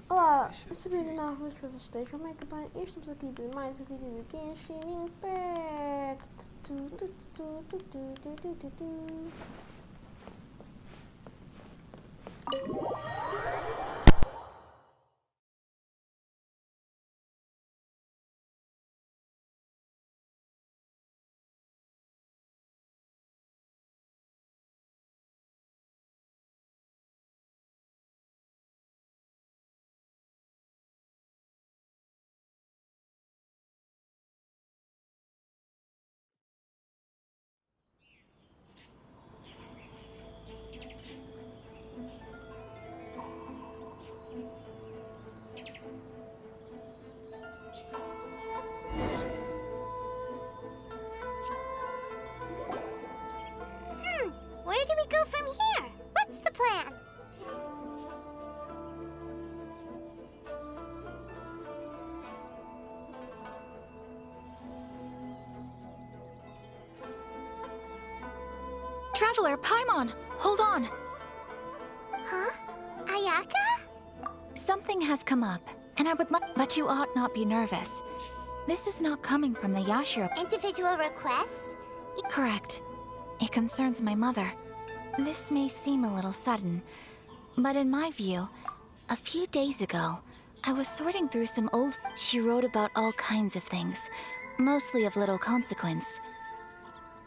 Olá, seja bem-vindo à rua que vocês estejam. Como é que bem? Estamos aqui para mais um vídeo de Genshin Impact. Where do we go from here? What's the plan? Traveler, Paimon, hold on. Huh? Ayaka? Something has come up, and I would but you ought not be nervous. This is not coming from the Yashiro. Individual request? Correct. It concerns my mother. This may seem a little sudden, but in my view, a few days ago, I was sorting through some old... She wrote about all kinds of things, mostly of little consequence.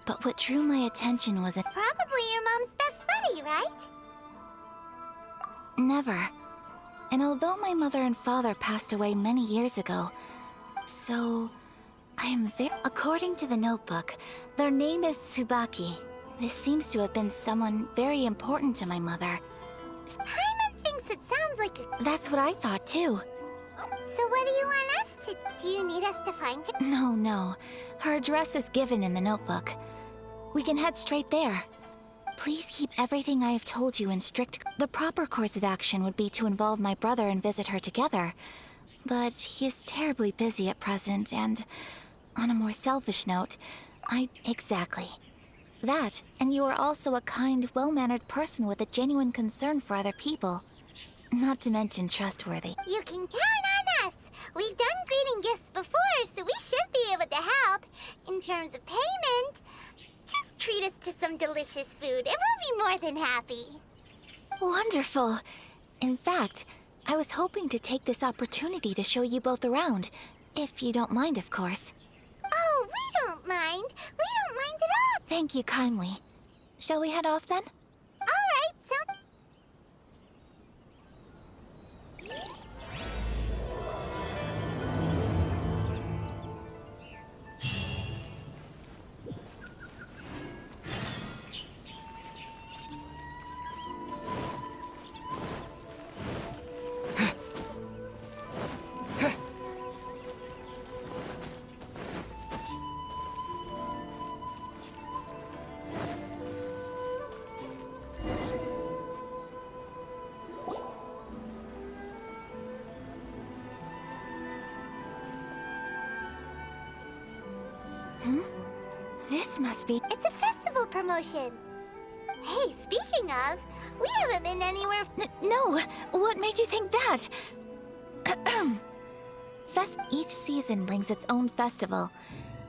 But what drew my attention was Probably your mom's best buddy, right? Never. And although my mother and father passed away many years ago, so... I am very... According to the notebook, their name is Tsubaki. This seems to have been someone very important to my mother. Paimon thinks it sounds like a... That's what I thought too. So what do you want us to... Do you need us to find her? No. Her address is given in the notebook. We can head straight there. Please keep everything I have told you in strict... The proper course of action would be to involve my brother and visit her together. But he is terribly busy at present, and... On a more selfish note, Exactly. That, and you are also a kind, well-mannered person with a genuine concern for other people. Not to mention trustworthy. You can count on us! We've done greeting gifts before, so we should be able to help. In terms of payment, just treat us to some delicious food, and we'll be more than happy. Wonderful! In fact, I was hoping to take this opportunity to show you both around. If you don't mind, of course. Oh, we don't mind. We don't mind at all. Thank you kindly. Shall we head off then? All right, so... This must be... It's a festival promotion. Hey, speaking of, we haven't been anywhere... No! What made you think that? Each season brings its own festival.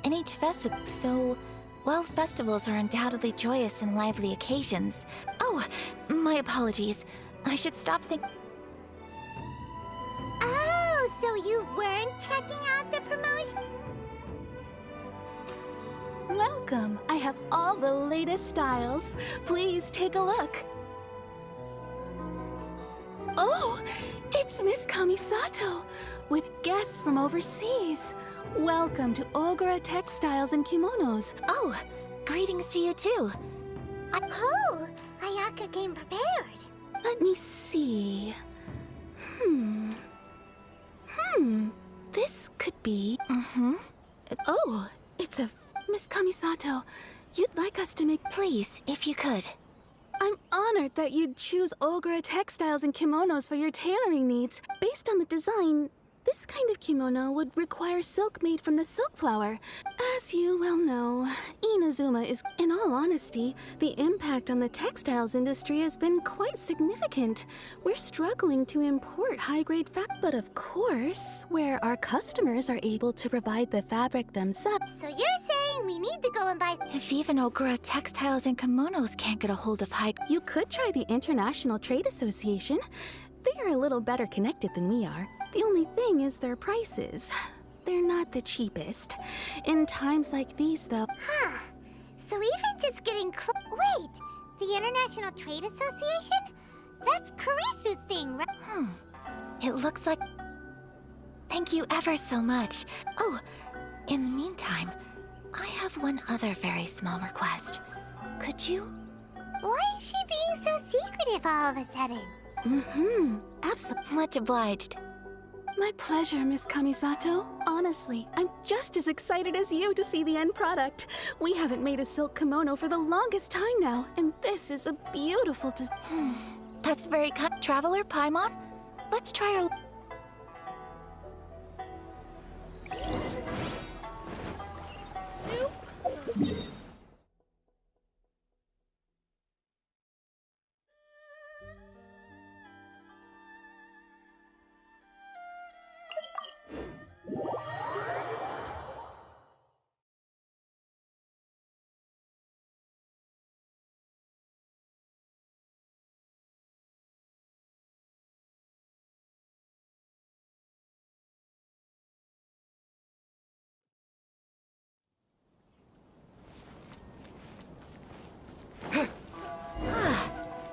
And each festival... So, while festivals are undoubtedly joyous and lively occasions... Oh, my apologies. I should stop thinking... Oh, so you weren't checking out the promotion? Welcome! I have all the latest styles. Please take a look. Oh! It's Miss Kamisato, with guests from overseas. Welcome to Ogura Textiles and Kimonos. Oh, greetings to you too. Oh, Ayaka came prepared. Let me see. This could be... Oh, it's a... Miss Kamisato, you'd like us to make... Please, if you could. I'm honored that you'd choose Ogura Textiles and Kimonos for your tailoring needs. Based on the design, This kind of kimono would require silk made from the silk flower. As you well know, Inazuma is... In all honesty, the impact on the textiles industry has been quite significant. We're struggling to import high-grade fabric, but of course, where our customers are able to provide the fabric themselves. So you're saying we need to go and buy... If even Ogura textiles and kimonos can't get a hold of high... You could try the International Trade Association. They are a little better connected than we are. The only thing is their prices. They're not the cheapest. In times like these, though... Huh. So even just getting Wait! The International Trade Association? That's Kurisu's thing, right? It looks like... Thank you ever so much. Oh, in the meantime, I have one other very small request. Could you? Why is she being so secretive all of a sudden? Absolutely. Much obliged. My pleasure, Miss Kamisato. Honestly, I'm just as excited as you to see the end product. We haven't made a silk kimono for the longest time now, and this is a beautiful That's very kind. Traveler Paimon, let's try our...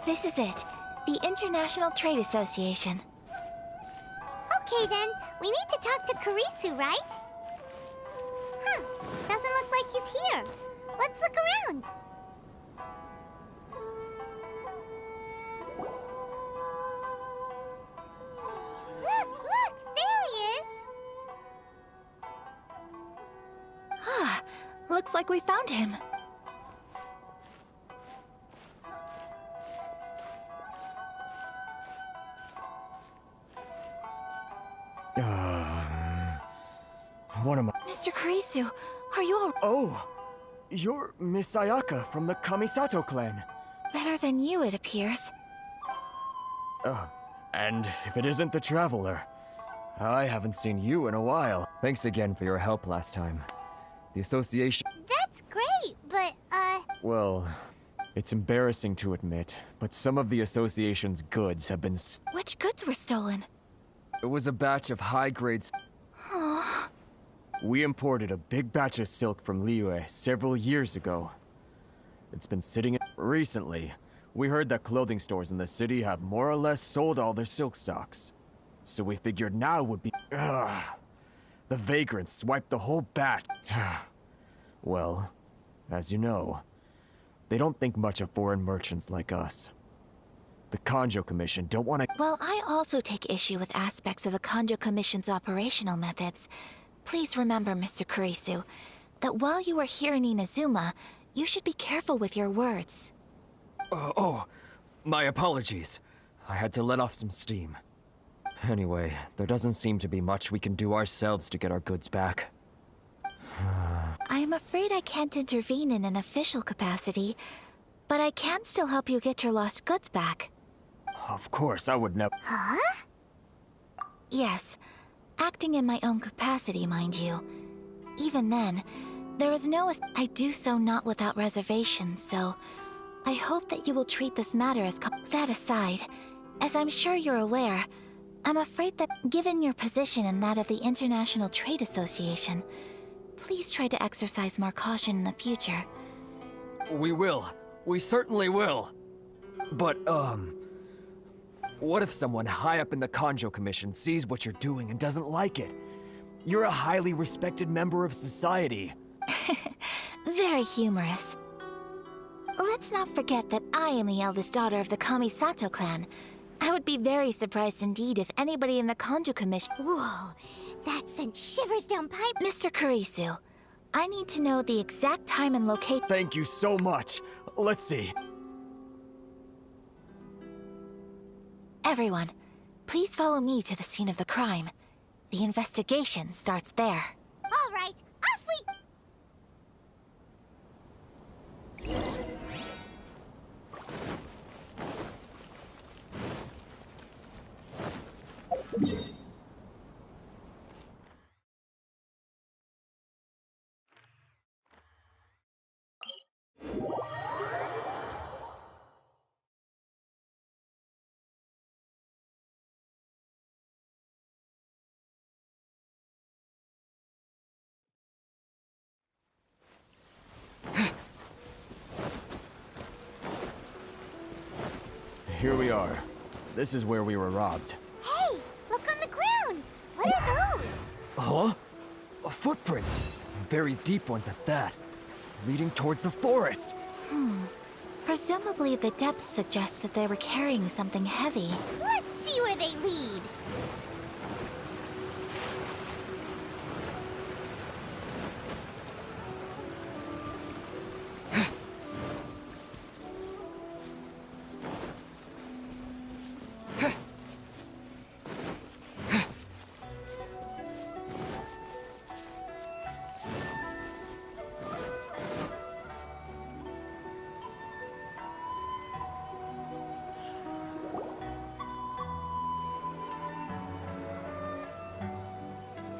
This is it. The International Trade Association. Okay then, we need to talk to Kurisu, right? Huh, doesn't look like he's here. Let's look around. Look, there he is. Looks like we found him. What am I? Mr. Kurisu, are you all... Oh! You're Miss Ayaka from the Kamisato clan. Better than you, it appears. And if it isn't the Traveler, I haven't seen you in a while. Thanks again for your help last time. The association... That's great, but, Well, it's embarrassing to admit, but some of the association's goods have been... Which goods were stolen? It was a batch of high-grade... We imported a big batch of silk from Liyue several years ago. It's been sitting... Recently, we heard that clothing stores in the city have more or less sold all their silk stocks. So we figured now would be... The vagrants swiped the whole batch. Well, as you know, they don't think much of foreign merchants like us. The Kanjo Commission don't want to... Well, I also take issue with aspects of the Kanjo Commission's operational methods. Please remember, Mr. Kurisu, that while you are here in Inazuma, you should be careful with your words. My apologies. I had to let off some steam. Anyway, there doesn't seem to be much we can do ourselves to get our goods back. I am afraid I can't intervene in an official capacity, but I can still help you get your lost goods back. Of course, I would never... huh? Yes, acting in my own capacity, mind you. Even then, there is no... I do so not without reservation, so... I hope that you will treat this matter as... That aside, as I'm sure you're aware, I'm afraid that given your position and that of the International Trade Association, please try to exercise more caution in the future. We will. We certainly will. But, what if someone high up in the Kanjo Commission sees what you're doing and doesn't like it? You're a highly respected member of society. Very humorous. Let's not forget that I am the eldest daughter of the Kamisato clan. I would be very surprised indeed if anybody in the Kanjo Commission... Whoa, that sent shivers down pipe. Mr. Kurisu, I need to know the exact time and location... Thank you so much. Let's see. Everyone, please follow me to the scene of the crime. The investigation starts there. All right, off we... Here we are. This is where we were robbed. Hey, look on the ground. What are those? Huh? Footprints. Very deep ones at that. Leading towards the forest. Presumably the depth suggests that they were carrying something heavy. Let's see where they lead.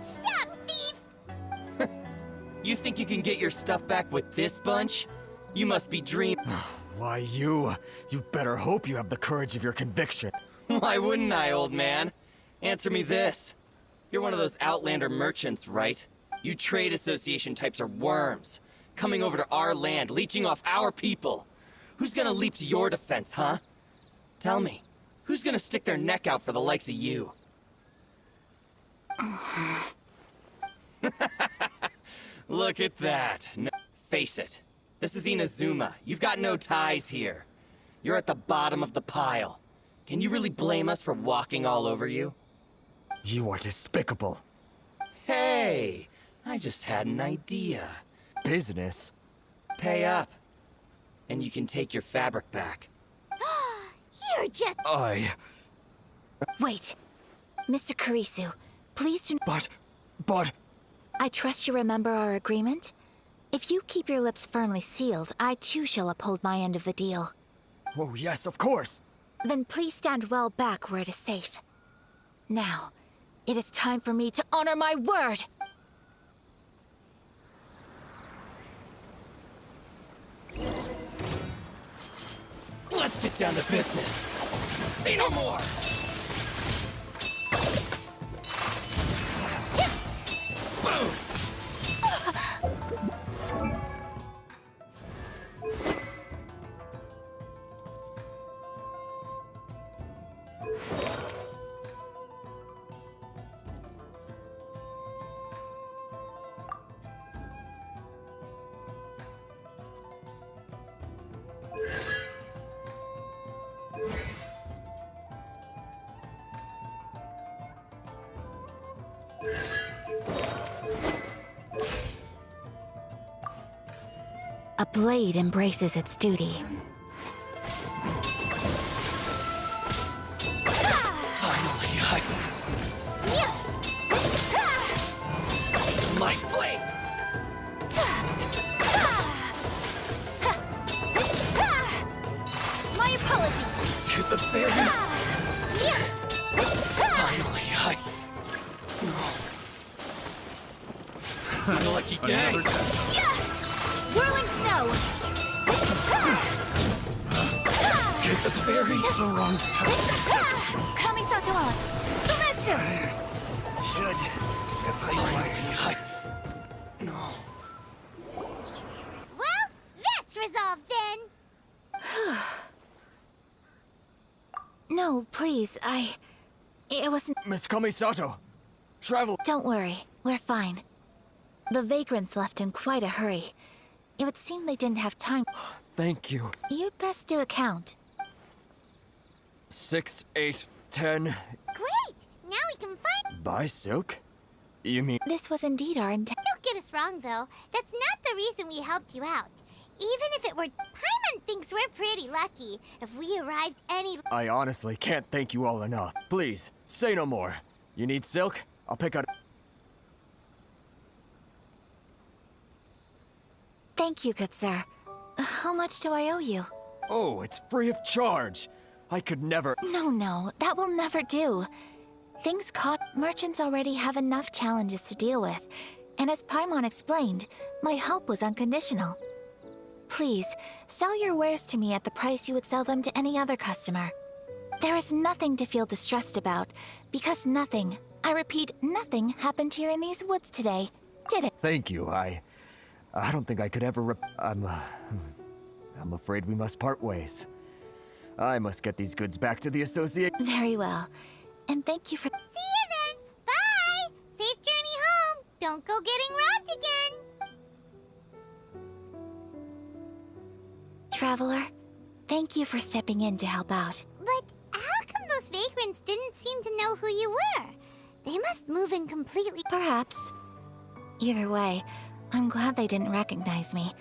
Stop, thief! You think you can get your stuff back with this bunch? You must be dreaming. Why, you better hope you have the courage of your conviction. Why wouldn't I, old man? Answer me this. You're one of those Outlander merchants, right? You trade association types are worms. Coming over to our land, leeching off our people. Who's gonna leap to your defense, huh? Tell me, who's gonna stick their neck out for the likes of you? Look at that. No, face it. This is Inazuma. You've got no ties here. You're at the bottom of the pile. Can you really blame us for walking all over you? You are despicable. Hey! I just had an idea. Business? Pay up. And you can take your fabric back. You're just... Wait. Mr. Kurisu, please do not... But... I trust you remember our agreement? If you keep your lips firmly sealed, I too shall uphold my end of the deal. Oh, yes, of course. Then please stand well back where it is safe. Now, it is time for me to honor my word! Let's get down to business. Say no more! Boom! A blade embraces its duty. Finally, my blade! My apologies! To the fairy! Finally, It's a lucky day! Whirling snow! To the fairy! Kamisato out! Sumetsu! No. Well, that's resolved then. No, please, it wasn't... Miss Kamisato, travel... Don't worry, we're fine. The vagrants left in quite a hurry. It would seem they didn't have time. Thank you. You'd best do a count. 6, 8, 10... Great! Now we can find... Buy silk? You mean... This was indeed our intent. Don't get us wrong, though. That's not the reason we helped you out. Even if it were... Paimon thinks we're pretty lucky. If we arrived any... I honestly can't thank you all enough. Please, say no more. You need silk? I'll pick out... Thank you, good sir. How much do I owe you? Oh, it's free of charge. I could never... No, that will never do. Things caught merchants already have enough challenges to deal with, and as Paimon explained, my help was unconditional. Please, sell your wares to me at the price you would sell them to any other customer. There is nothing to feel distressed about, because nothing, I repeat, nothing happened here in these woods today, did it? Thank you, I don't think I could ever I'm afraid we must part ways. I must get these goods back to the associate. Very well, and thank you for... See you then! Bye! Safe journey home! Don't go getting robbed again! Traveler, thank you for stepping in to help out. But how come those vagrants didn't seem to know who you were? They must move in completely... Perhaps. Either way, I'm glad they didn't recognize me.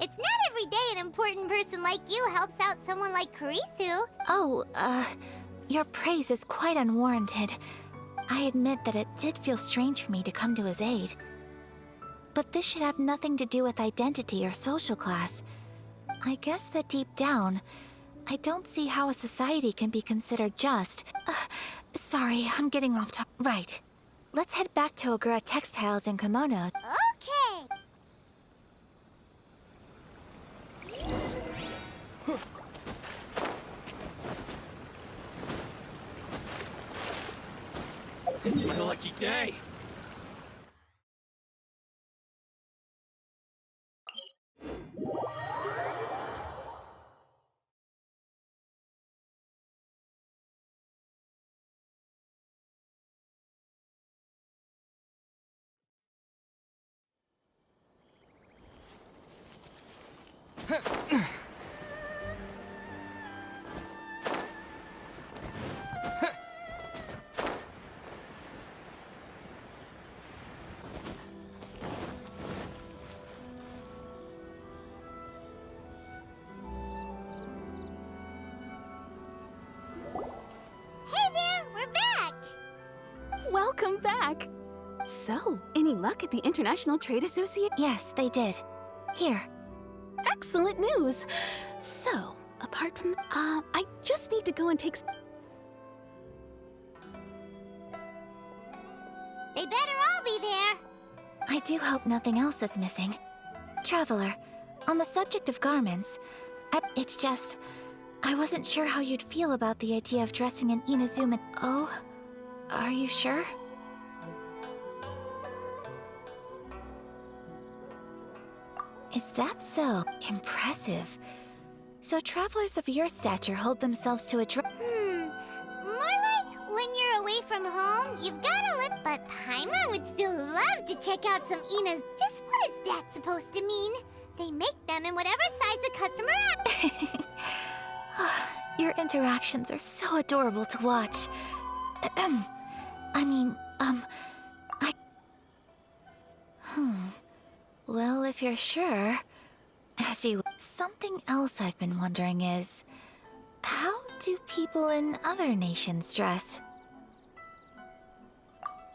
It's not every day an important person like you helps out someone like Kurisu. Oh, your praise is quite unwarranted. I admit that it did feel strange for me to come to his aid. But this should have nothing to do with identity or social class. I guess that deep down, I don't see how a society can be considered just. Sorry, I'm getting off topic. Right. Let's head back to Ogura Textiles in Kimono. Okay. It's my lucky day. Hey there, we're back! Welcome back! So, any luck at the International Trade Association? Yes, they did. Here. Excellent news! So, apart from... I just need to go and take... They better all be there. I do hope nothing else is missing. Traveler, on the subject of garments, it's just... I wasn't sure how you'd feel about the idea of dressing in Inazuma... Oh? Are you sure? Is that so? Impressive. So travelers of your stature hold themselves to a More like when you're away from home, you've got a lip, but Paimon would still love to check out some Ina's. Just what is that supposed to mean? They make them in whatever size the customer asks. Your interactions are so adorable to watch. Well, if you're sure... Something else I've been wondering is... How do people in other nations dress?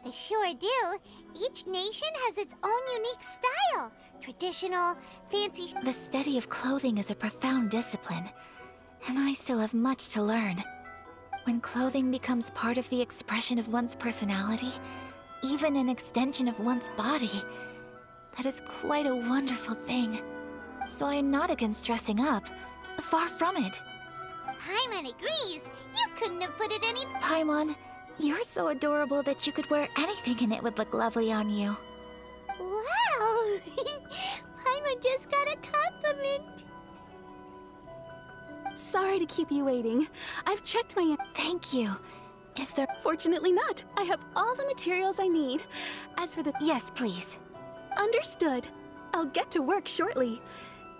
They sure do. Each nation has its own unique style. Traditional, fancy... The study of clothing is a profound discipline, and I still have much to learn. When clothing becomes part of the expression of one's personality, even an extension of one's body, that is quite a wonderful thing. So I am not against dressing up. Far from it. Paimon agrees. You couldn't have put it any... Paimon, you're so adorable that you could wear anything and it would look lovely on you. Wow! Paimon just got a compliment. Sorry to keep you waiting. I've checked my... Thank you. Is there... Fortunately not. I have all the materials I need. As for the... Yes, please. Understood. I'll get to work shortly.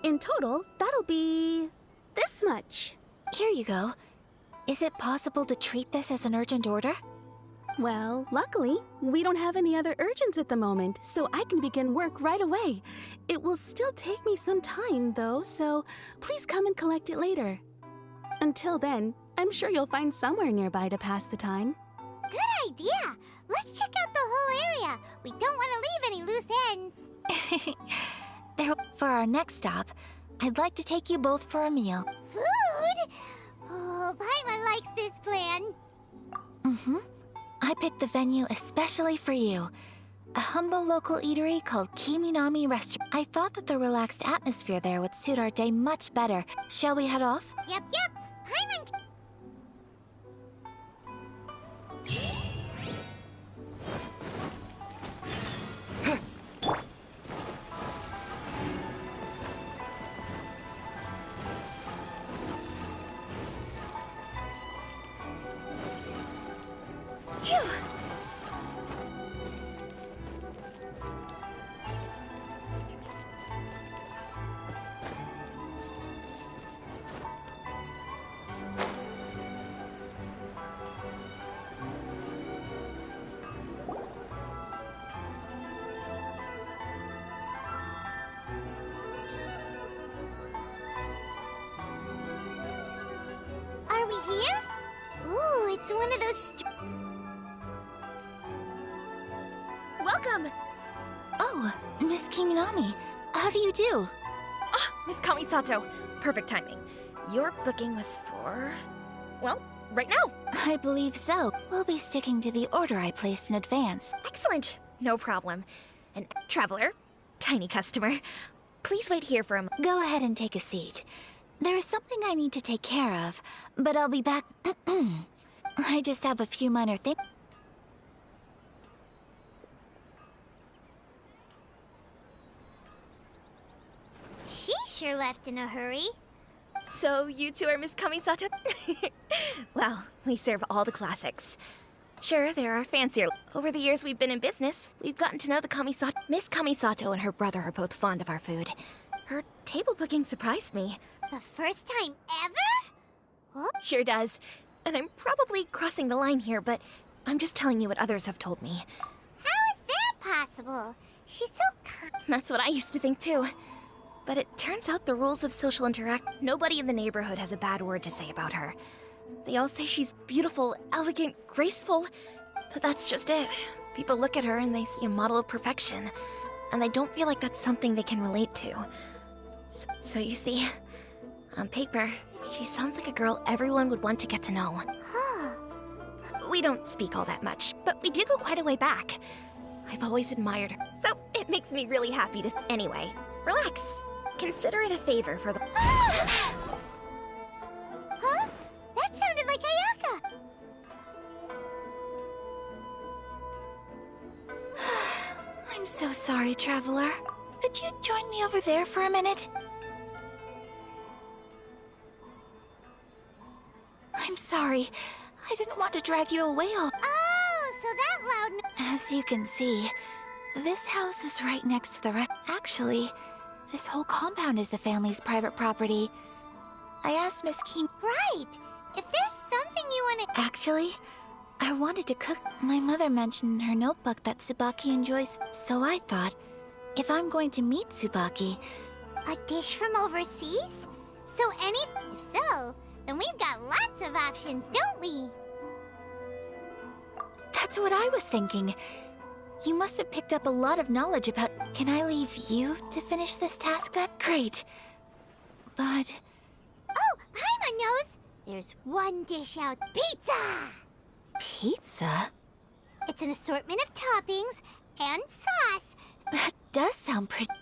In total, that'll be... this much. Here you go. Is it possible to treat this as an urgent order? Well, luckily, we don't have any other urgents at the moment, so I can begin work right away. It will still take me some time, though, so please come and collect it later. Until then, I'm sure you'll find somewhere nearby to pass the time. Good idea! Let's check out the whole area. We don't want to leave any loose ends. For our next stop, I'd like to take you both for a meal. Food? Oh, Paimon likes this plan. Mm-hmm. I picked the venue especially for you. A humble local eatery called Kiminami Restaurant. I thought that the relaxed atmosphere there would suit our day much better. Shall we head off? Yep. Paimon... Are we here? Ooh, it's one of those... Welcome! Oh, Miss Kiminami. How do you do? Ah, Miss Kamisato. Perfect timing. Your booking was for... well, right now. I believe so. We'll be sticking to the order I placed in advance. Excellent. No problem. An traveler, tiny customer. Please wait here for a moment. Go ahead and take a seat. There is something I need to take care of, but I'll be back. I just have a few minor things. She sure left in a hurry. So you two are Miss Kamisato? Well, we serve all the classics. Sure, there are fancier. Over the years we've been in business, we've gotten to know the Kamisato. Miss Kamisato and her brother are both fond of our food. Her table booking surprised me. The first time ever? What? Sure does. And I'm probably crossing the line here, but I'm just telling you what others have told me. How is that possible? She's so That's what I used to think too. But it turns out the rules of social nobody in the neighborhood has a bad word to say about her. They all say she's beautiful, elegant, graceful. But that's just it. People look at her and they see a model of perfection. And they don't feel like that's something they can relate to. So you see, on paper, she sounds like a girl everyone would want to get to know. We don't speak all that much, but we do go quite a way back. I've always admired her, so it makes me really happy to... Anyway, relax. Consider it a favor for the... Huh? That sounded like Ayaka! I'm so sorry, traveler. Could you join me over there for a minute? I'm sorry. I didn't want to drag you away all... Oh, so that loud... As you can see, this house is right next to the rest. Actually, this whole compound is the family's private property. I asked Miss Kim... Right! If there's something you wanna... Actually, I wanted to cook. My mother mentioned in her notebook that Tsubaki enjoys... So I thought, if I'm going to meet Tsubaki... A dish from overseas? So If so, then we've got lots of options, don't we? That's what I was thinking. You must have picked up a lot of knowledge about... Can I leave you to finish this task then? Great. But... Oh, Paimon knows! There's one dish out. Pizza! Pizza? It's an assortment of toppings and sauce. That does sound pretty...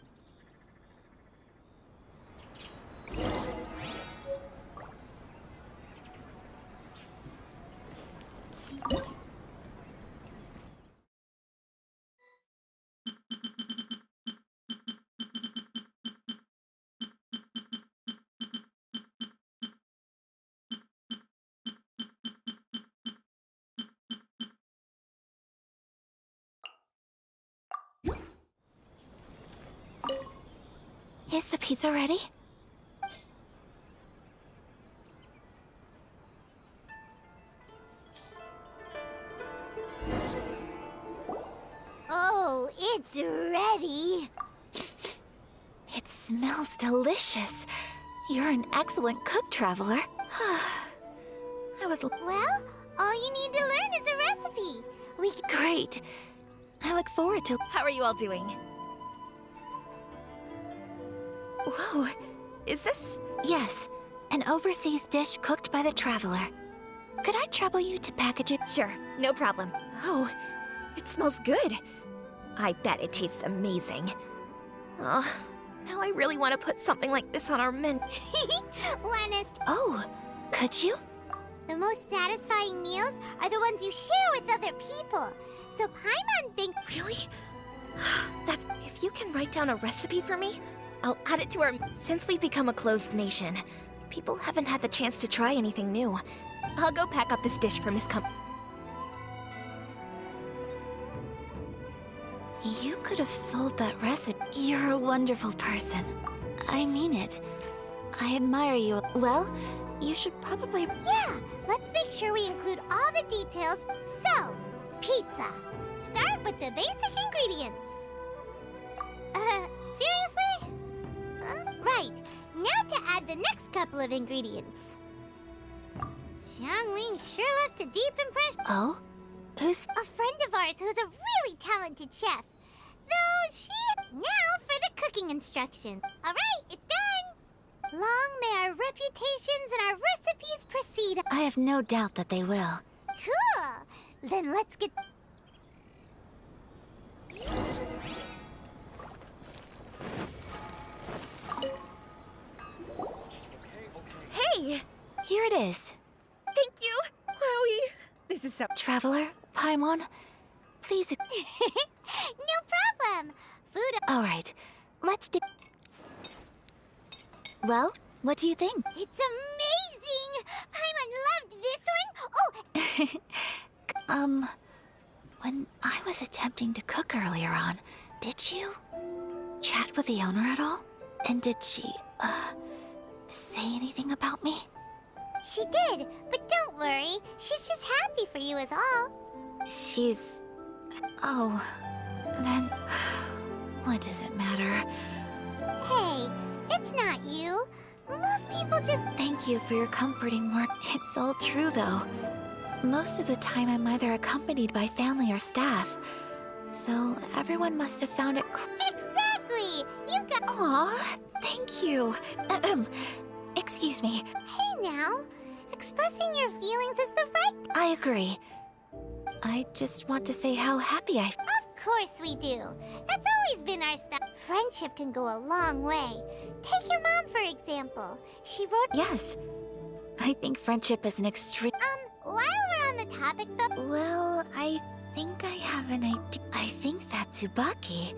Is the pizza ready? Oh, it's ready. It smells delicious. You're an excellent cook, traveler. I would... Well, all you need to learn is a recipe. Great. I look forward to... How are you all doing? Whoa, is this? Yes, an overseas dish cooked by the Traveler. Could I trouble you to package it? Sure, no problem. Oh, it smells good. I bet it tastes amazing. Oh, now I really want to put something like this on our menu. Lennis, Oh, could you? the most satisfying meals are the ones you share with other people. So Paimon thinks... Really? That's... If you can write down a recipe for me, I'll add it to our... Since we've become a closed nation, people haven't had the chance to try anything new. I'll go pack up this dish for Miss You could have sold that recipe. You're a wonderful person. I mean it. I admire you. Well, you should probably... Yeah, let's make sure we include all the details. So, pizza. Start with the basic ingredients. Seriously? Right. Now to add the next couple of ingredients. Xiangling sure left a deep impression. Oh? Who's... A friend of ours who's a really talented chef. Though she... Now for the cooking instructions. Alright, it's done! Long may our reputations and our recipes proceed. I have no doubt that they will. Cool! Then let's get... Hey! Here it is. Thank you! Wowie! This is so... Traveler, Paimon, please... No problem! Food... All right, let's do... Well, what do you think? It's amazing! Paimon loved this one! Oh, When I was attempting to cook earlier on, did you chat with the owner at all? And did she, say anything about me? she did, but don't worry. She's just happy for you is all. She's... Oh, then... What does it matter? Hey, it's not you. Most people just... Thank you for your comforting word. It's all true, though. Most of the time I'm either accompanied by family or staff. So everyone must have found it Exactly! You got... Aw, thank you. Excuse me. Hey now, expressing your feelings is the right... I agree. I just want to say how happy I... Of course we do. That's always been our style. Friendship can go a long way. Take your mom, for example. She wrote... Yes. I think friendship is an extreme... While we're on the topic though... Well, I think I have an idea. I think that's Tsubaki.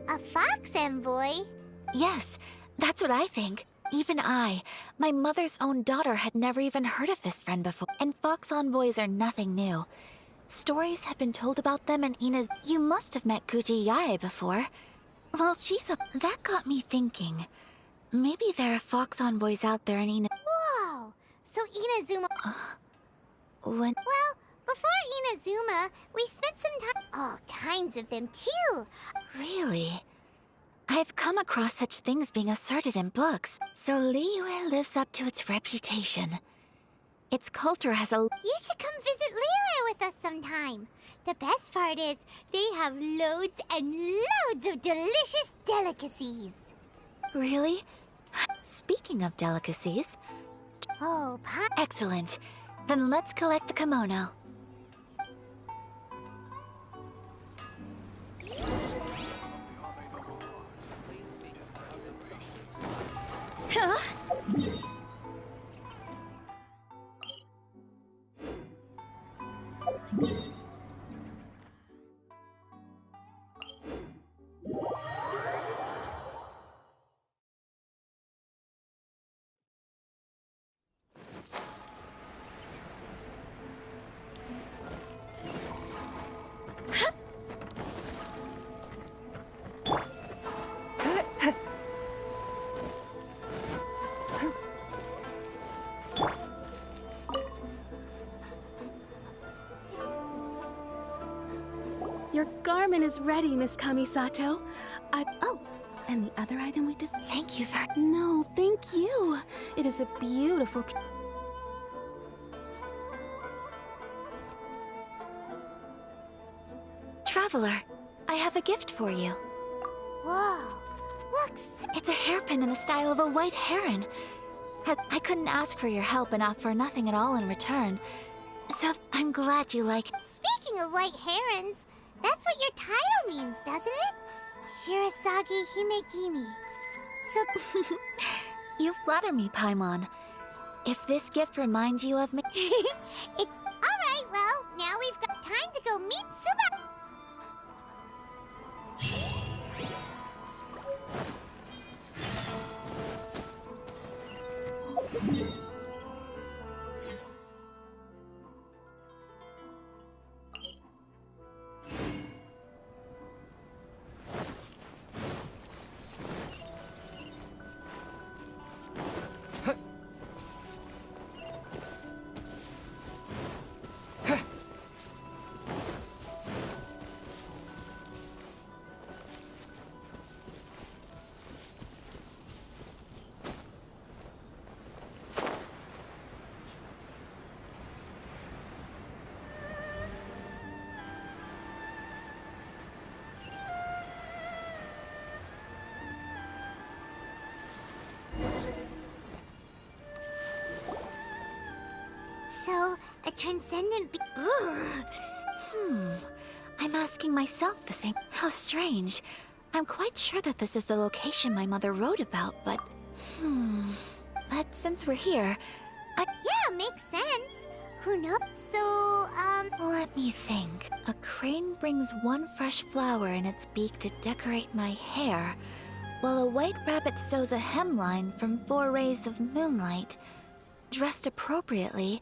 A fox envoy? Yes, that's what I think. Even I, my mother's own daughter, had never even heard of this friend before. And fox envoys are nothing new. Stories have been told about them and Ina's... You must have met Guji Yae before. Well, That got me thinking. Maybe there are fox envoys out there in Ina... Whoa! So Inazuma... When... Well, before Inazuma, we spent some time... All kinds of them, too. Really? I've come across such things being asserted in books. So Liyue lives up to its reputation. Its culture has a... You should come visit Liyue with us sometime. The best part is, they have loads and loads of delicious delicacies. Really? Speaking of delicacies... Oh, Excellent. Then let's collect the kimono. Huh? Your garment is ready, Miss Kamisato. Oh, and the other item we just... Thank you very... No, thank you. It is a beautiful... Traveler, I have a gift for you. Whoa. Looks... It's a hairpin in the style of a white heron. I couldn't ask for your help and offer nothing at all in return. So I'm glad you like it. Speaking of white herons, that's what your title means, doesn't it? Shirasagi Himegimi. So... You flatter me, Paimon. If this gift reminds you of me... Alright, well, now we've got time to go meet Suba... So, a transcendent I'm asking myself the same. How strange. I'm quite sure that this is the location my mother wrote about, but... But since we're here, Yeah, makes sense. Who knows? So, let me think. A crane brings one fresh flower in its beak to decorate my hair, while a white rabbit sews a hemline from 4 rays of moonlight. Dressed appropriately,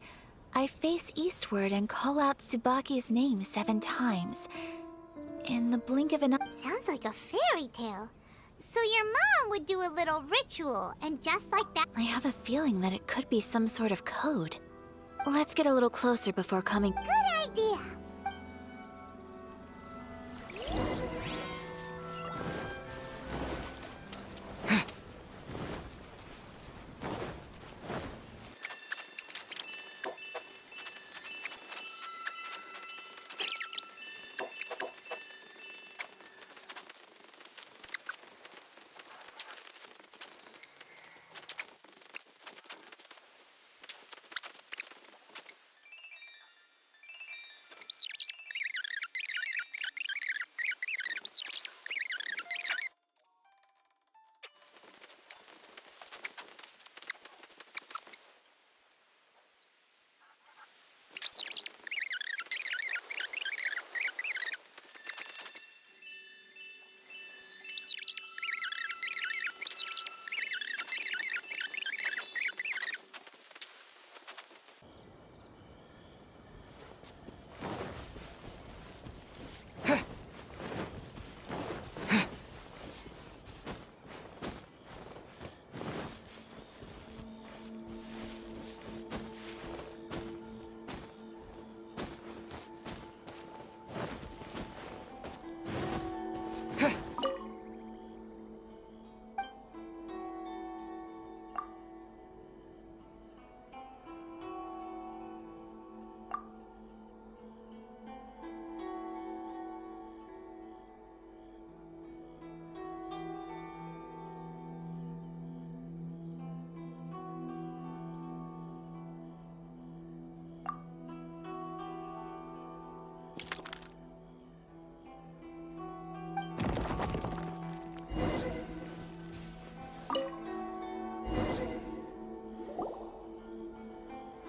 I face eastward and call out Tsubaki's name 7 times. In the blink of an eye... sounds like a fairy tale. So your mom would do a little ritual, and just like that... I have a feeling that it could be some sort of code. Let's get a little closer before coming... Good idea.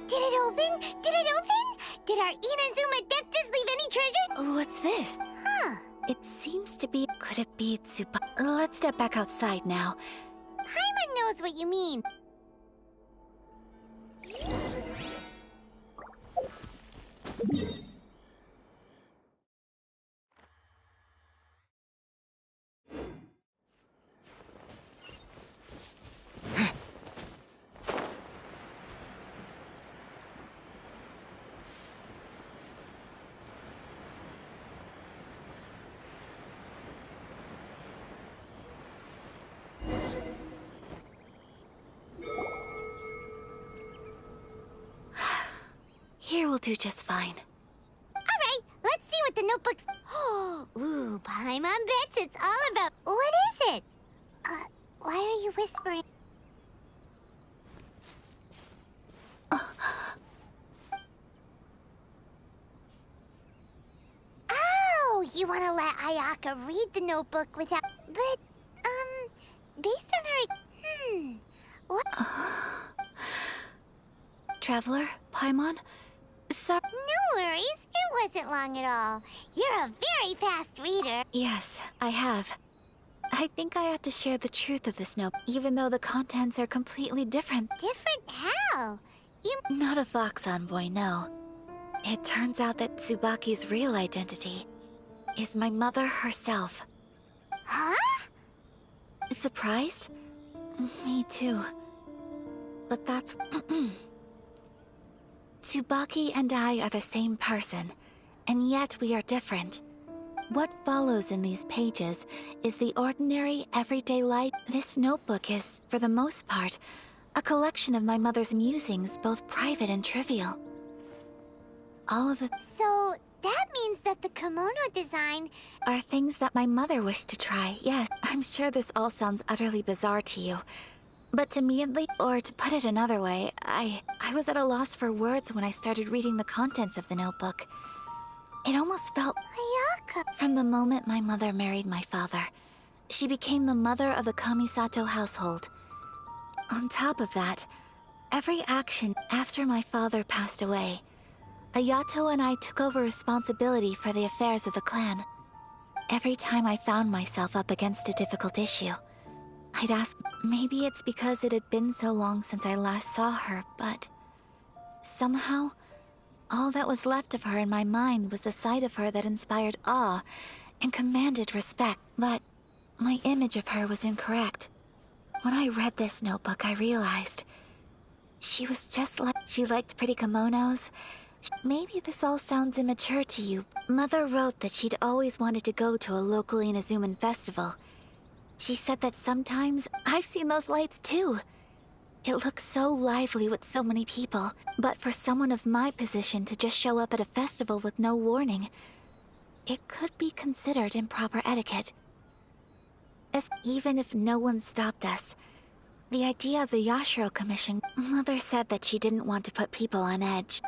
Did it open? Did it open? Did our Inazuma Deptus leave any treasure? What's this? Huh. It seems to be... Could it be Tsuba... Let's step back outside now. Paimon knows what you mean. Here will do just fine. Alright, let's see what the notebook's... Ooh, Paimon bets it's all about... What is it? Why are you whispering? Oh, you want to let Ayaka read the notebook without... But, based on her... What? Traveler, Paimon? Sorry. No worries, it wasn't long at all. You're a very fast reader. Yes, I have. I think I ought to share the truth of this note, even though the contents are completely different. Different how? You... Not a Vox envoy, no. It turns out that Tsubaki's real identity is my mother herself. Huh? Surprised? Me too. But that's... Tsubaki and I are the same person, and yet we are different. What follows in these pages is the ordinary, everyday life. This notebook is, for the most part, a collection of my mother's musings, both private and trivial. All of the... So, that means that the kimono design... are things that my mother wished to try, yes. I'm sure this all sounds utterly bizarre to you. But to me at least, or to put it another way, I was at a loss for words when I started reading the contents of the notebook. It almost felt... Ayaka... From the moment my mother married my father, she became the mother of the Kamisato household. On top of that, every action after my father passed away, Ayato and I took over responsibility for the affairs of the clan. Every time I found myself up against a difficult issue, I'd ask, maybe it's because it had been so long since I last saw her, but somehow, all that was left of her in my mind was the sight of her that inspired awe and commanded respect. But my image of her was incorrect. When I read this notebook, I realized she was just like... She liked pretty kimonos. Maybe this all sounds immature to you. Mother wrote that she'd always wanted to go to a local Inazuman festival. She said that sometimes I've seen those lights too. It looks so lively with so many people, but for someone of my position to just show up at a festival with no warning, it could be considered improper etiquette. Even if no one stopped us, the idea of the Yashiro Commission, Mother said that she didn't want to put people on edge.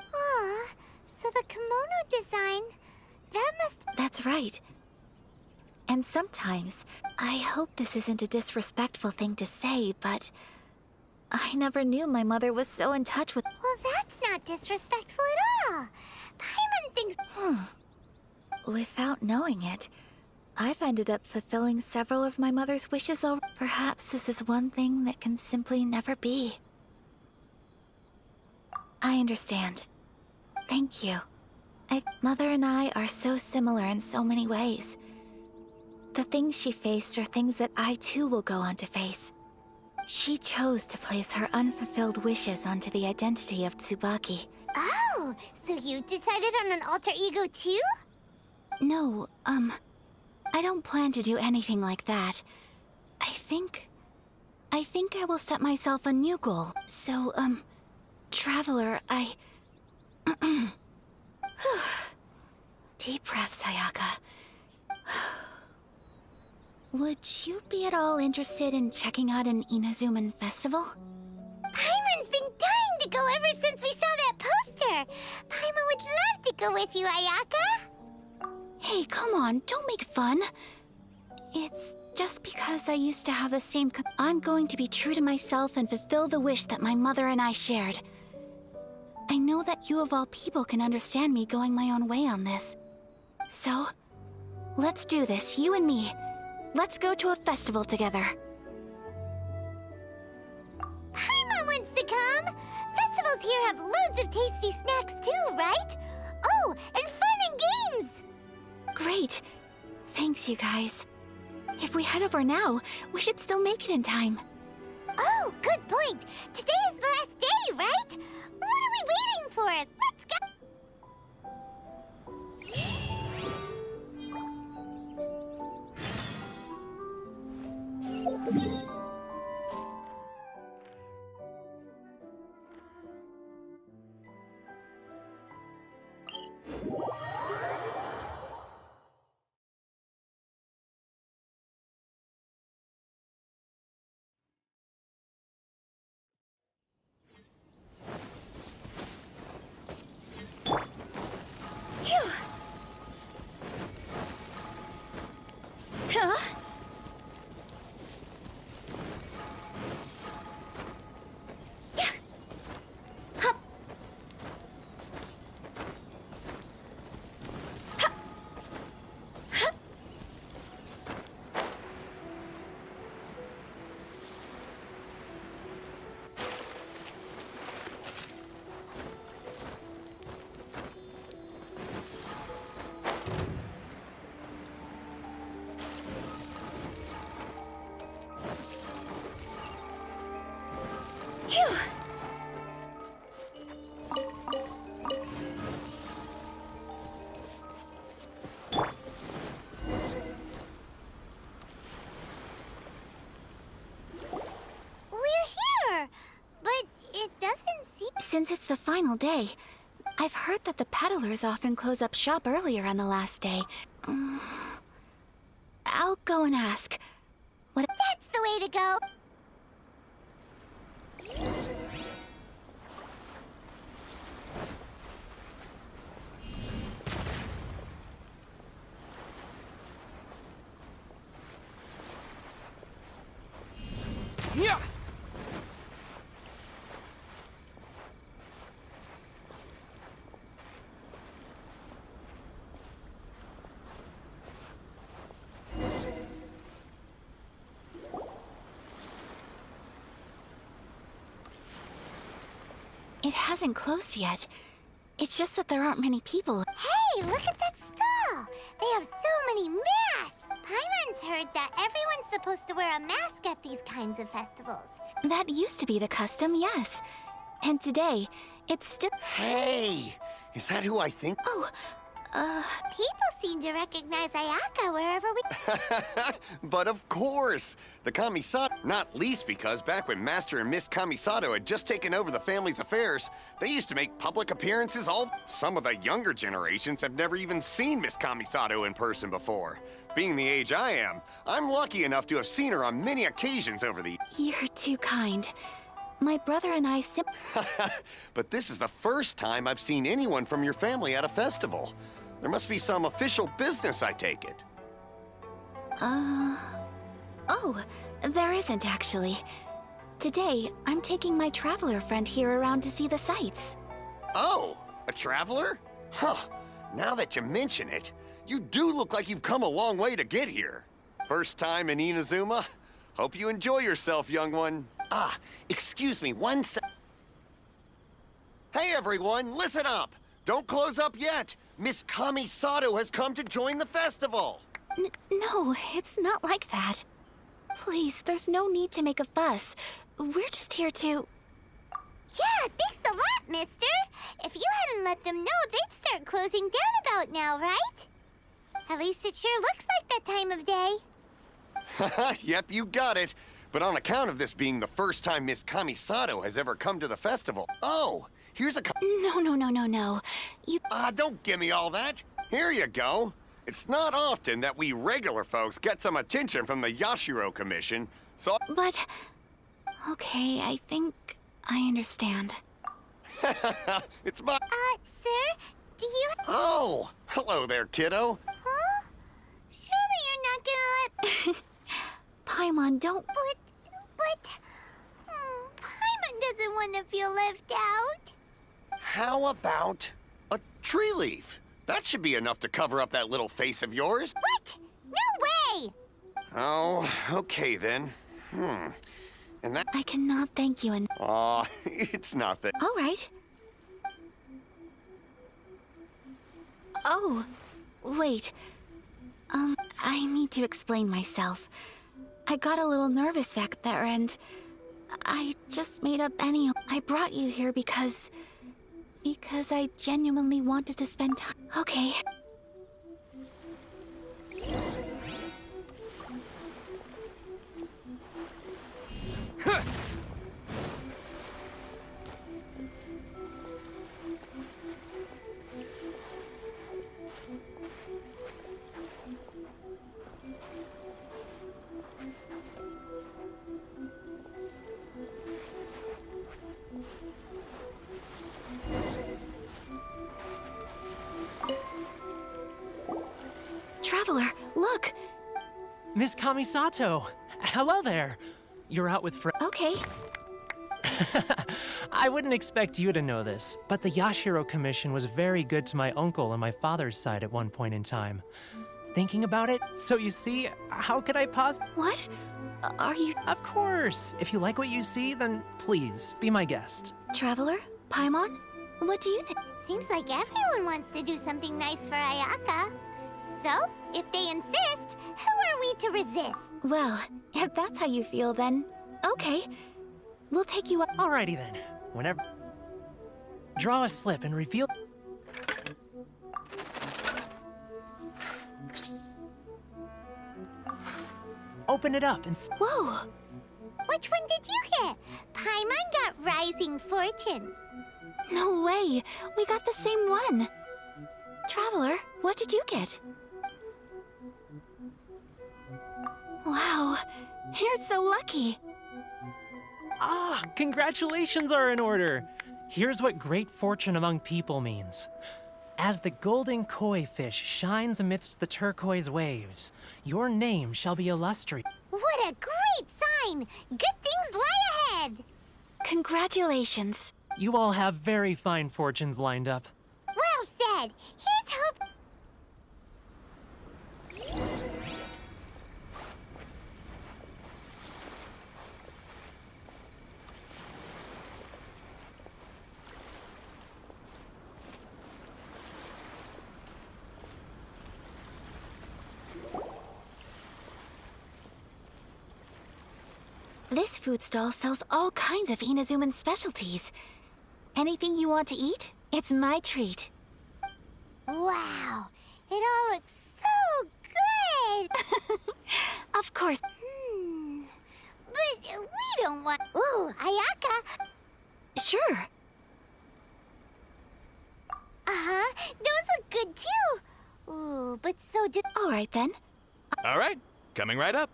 So the kimono design, that must... That's right. And sometimes, I hope this isn't a disrespectful thing to say, but I never knew my mother was so in touch with... Well, that's not disrespectful at all. Paimon thinks... Without knowing it, I've ended up fulfilling several of my mother's wishes over... Perhaps this is one thing that can simply never be. I understand. Thank you. Mother and I are so similar in so many ways. The things she faced are things that I too will go on to face. She chose to place her unfulfilled wishes onto the identity of Tsubaki. Oh, so you decided on an alter ego too? No, I don't plan to do anything like that. I think I will set myself a new goal. So, Traveler, Deep breaths, Ayaka. Would you be at all interested in checking out an Inazuman festival? Paimon's been dying to go ever since we saw that poster! Paimon would love to go with you, Ayaka! Hey, come on, don't make fun. It's just because I used to have the same I'm going to be true to myself and fulfill the wish that my mother and I shared. I know that you of all people can understand me going my own way on this. So, let's do this, you and me. Let's go to a festival together. Paimon wants to come! Festivals here have loads of tasty snacks too, right? Oh, and fun and games! Great. Thanks, you guys. If we head over now, we should still make it in time. Oh, good point. Today is the last day, right? What are we waiting for? Let's go! Since it's the final day, I've heard that the peddlers often close up shop earlier on the last day. I'll go and ask. What? That's the way to go. Yeah! It hasn't closed yet. It's just that there aren't many people. Hey, look at that stall. They have so many masks. Paimon's heard that everyone's supposed to wear a mask at these kinds of festivals. That used to be the custom, yes. And today, it's still... Hey! Is that who I think? Oh, People seem to recognize Ayaka wherever we... But of course! The Kamisato. Not least because back when Master and Miss Kamisato had just taken over the family's affairs, they used to make public appearances all... Some of the younger generations have never even seen Miss Kamisato in person before. Being the age I am, I'm lucky enough to have seen her on many occasions over the... you're too kind. My brother and I But this is the first time I've seen anyone from your family at a festival. There must be some official business, I take it. Oh, there isn't actually. Today, I'm taking my traveler friend here around to see the sights. Oh, a traveler? Huh. Now that you mention it, you do look like you've come a long way to get here. First time in Inazuma? Hope you enjoy yourself, young one. Ah, excuse me, one sec. Hey everyone, listen up! Don't close up yet! Miss Kamisato has come to join the festival! No, it's not like that. Please, there's no need to make a fuss. We're just here to... Yeah, thanks a lot, mister. If you hadn't let them know, they'd start closing down about now, right? At least it sure looks like that time of day. Yep, you got it. But on account of this being the first time Miss Kamisato has ever come to the festival... Oh, here's a... No. You... don't give me all that. Here you go. It's not often that we regular folks get some attention from the Yashiro Commission, so... But... Okay, I think I understand. It's my... Sir, do you... Oh, hello there, kiddo. Huh? Surely you're not gonna let... Paimon, don't... But... Paimon doesn't want to feel left out. How about a tree leaf? That should be enough to cover up that little face of yours. What? No way! Oh, okay then. And that... I cannot thank you and... Aw, it's nothing. All right. Oh, wait. I need to explain myself. I got a little nervous back there and... I just made up any... I brought you here because I genuinely wanted to spend time... Okay. Traveler, look! Miss Kamisato! Hello there! You're out with friends. Okay. I wouldn't expect you to know this, but the Yashiro Commission was very good to my uncle on my father's side at one point in time. Thinking about it, so you see, how could I What? Are you... Of course! If you like what you see, then please, be my guest. Traveler? Paimon? What do you think? Seems like everyone wants to do something nice for Ayaka. So, if they insist, who are we to resist? Well, if that's how you feel, then... Okay. We'll take you up... Alrighty then. Whenever... Draw a slip and reveal... Open it up and... Whoa! Which one did you get? Paimon got Rising Fortune. No way! We got the same one! Traveler, what did you get? Wow, you're so lucky! Ah, congratulations are in order! Here's what great fortune among people means. As the golden koi fish shines amidst the turquoise waves, your name shall be illustrious. What a great sign! Good things lie ahead! Congratulations. You all have very fine fortunes lined up. Well said! Here's hope. This food stall sells all kinds of Inazuman specialties. Anything you want to eat, it's my treat. Wow! It all looks so good! Of course. But we don't want... Ooh, Ayaka! Sure. Uh-huh, those look good too! Ooh, but so do... All right then. All right, coming right up.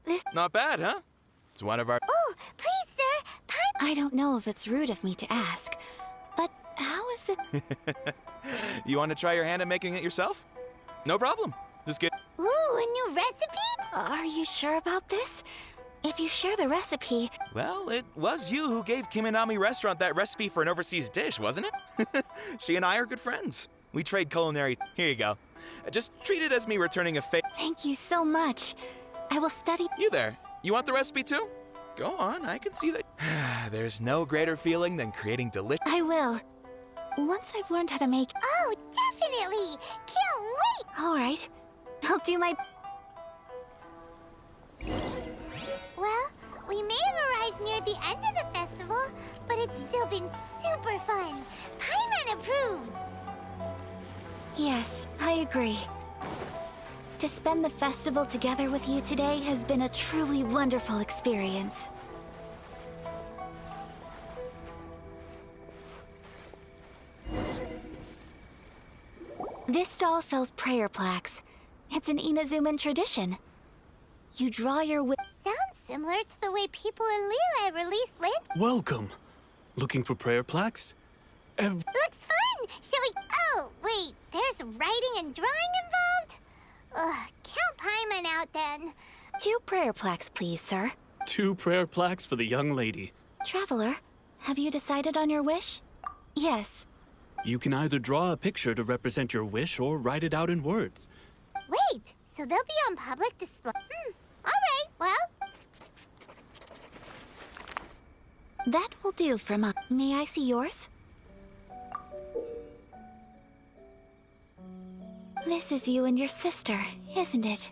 This... Not bad, huh? It's one of our... Oh, please, sir! I don't know if it's rude of me to ask, but how is this... You want to try your hand at making it yourself? No problem. Just get... Ooh, a new recipe? Are you sure about this? If you share the recipe... Well, it was you who gave Kiminami Restaurant that recipe for an overseas dish, wasn't it? She and I are good friends. We trade culinary... Here you go. Just treat it as me returning a favor. Thank you so much. I will study... You there. You want the recipe too? Go on, I can see that. There's no greater feeling than creating delicious... I will. Once I've learned how to make... Oh, definitely! Can't wait! All right. I'll do my... Well, we may have arrived near the end of the festival, but it's still been super fun. Paimon approves! Yes, I agree. To spend the festival together with you today has been a truly wonderful experience. This stall sells prayer plaques. It's an Inazuman tradition. You draw your wish. Sounds similar to the way people in Liyue release lanterns. Welcome. Looking for prayer plaques? Looks fun! Shall we... Oh, wait, there's writing and drawing involved? Ugh, count Paimon out then. 2 prayer plaques, please, sir. 2 prayer plaques for the young lady. Traveler, have you decided on your wish? Yes. You can either draw a picture to represent your wish or write it out in words. Wait, so they'll be on public display? Alright, well... That will do for my... May I see yours? This is you and your sister, isn't it?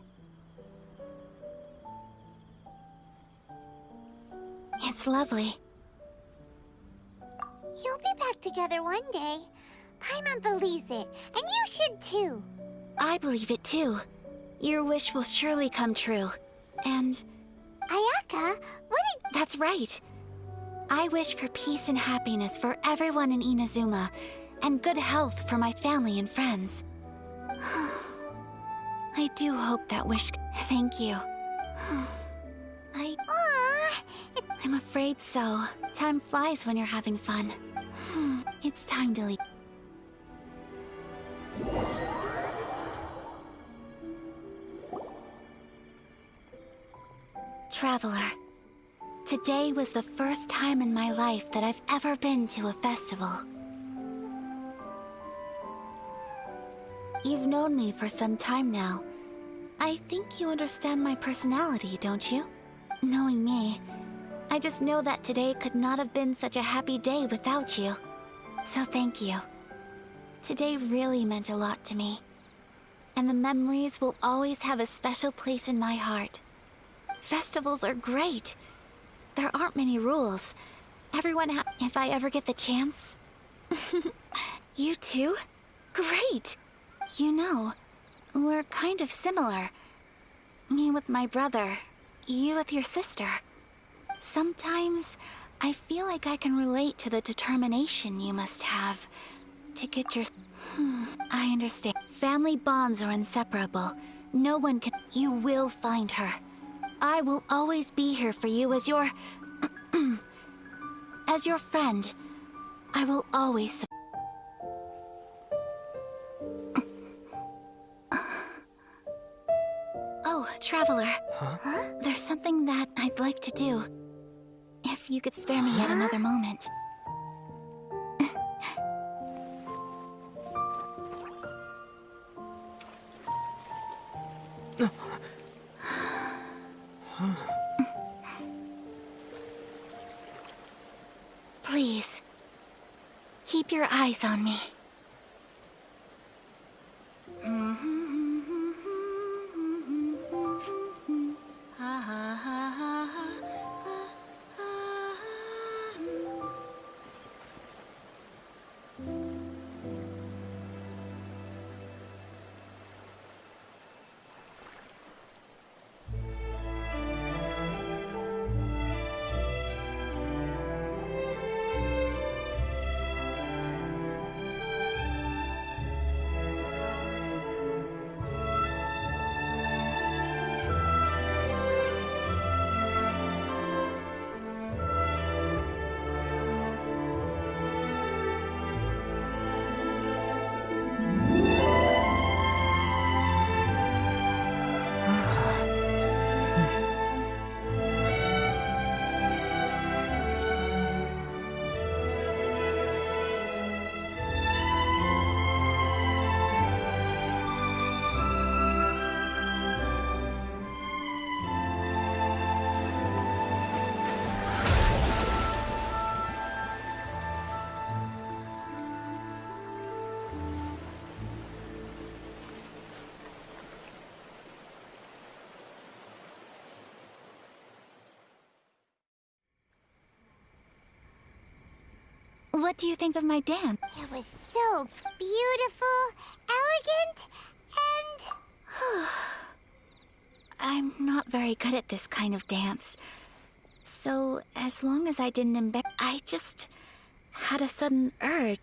It's lovely. You'll be back together one day. Paimon believes it, and you should too. I believe it too. Your wish will surely come true. And... Ayaka, what did... That's right. I wish for peace and happiness for everyone in Inazuma, and good health for my family and friends. I do hope that wish... Thank you. I'm afraid so. Time flies when you're having fun. It's time to leave. Traveler, today was the first time in my life that I've ever been to a festival. You've known me for some time now. I think you understand my personality, don't you? Knowing me, I just know that today could not have been such a happy day without you. So thank you. Today really meant a lot to me. And the memories will always have a special place in my heart. Festivals are great. There aren't many rules. If I ever get the chance... You too? Great! You know, we're kind of similar. Me with my brother, you with your sister. Sometimes, I feel like I can relate to the determination you must have to get your... I understand. Family bonds are inseparable. No one can... You will find her. I will always be here for you as your... as your friend. I will always... Oh, Traveler. Huh? There's something that I'd like to do. If you could spare me yet another moment. Please, keep your eyes on me. What do you think of my dance? It was so beautiful, elegant, and... I'm not very good at this kind of dance. So, as long as I didn't I just had a sudden urge.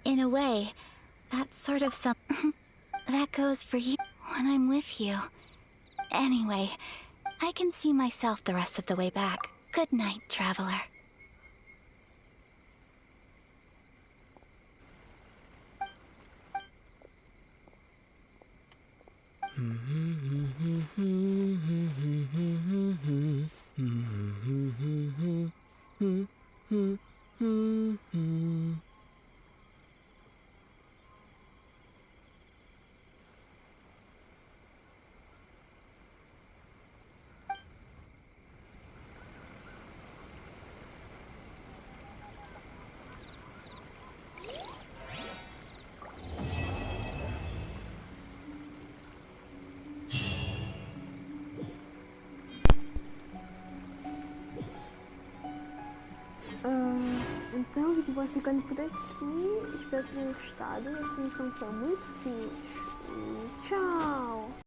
In a way, that's sort of that goes for you when I'm with you. Anyway, I can see myself the rest of the way back. Good night, Traveler. Então o vídeo vai ficando por aqui. Espero que tenham gostado. Esta missão foi muito fixe. E tchau!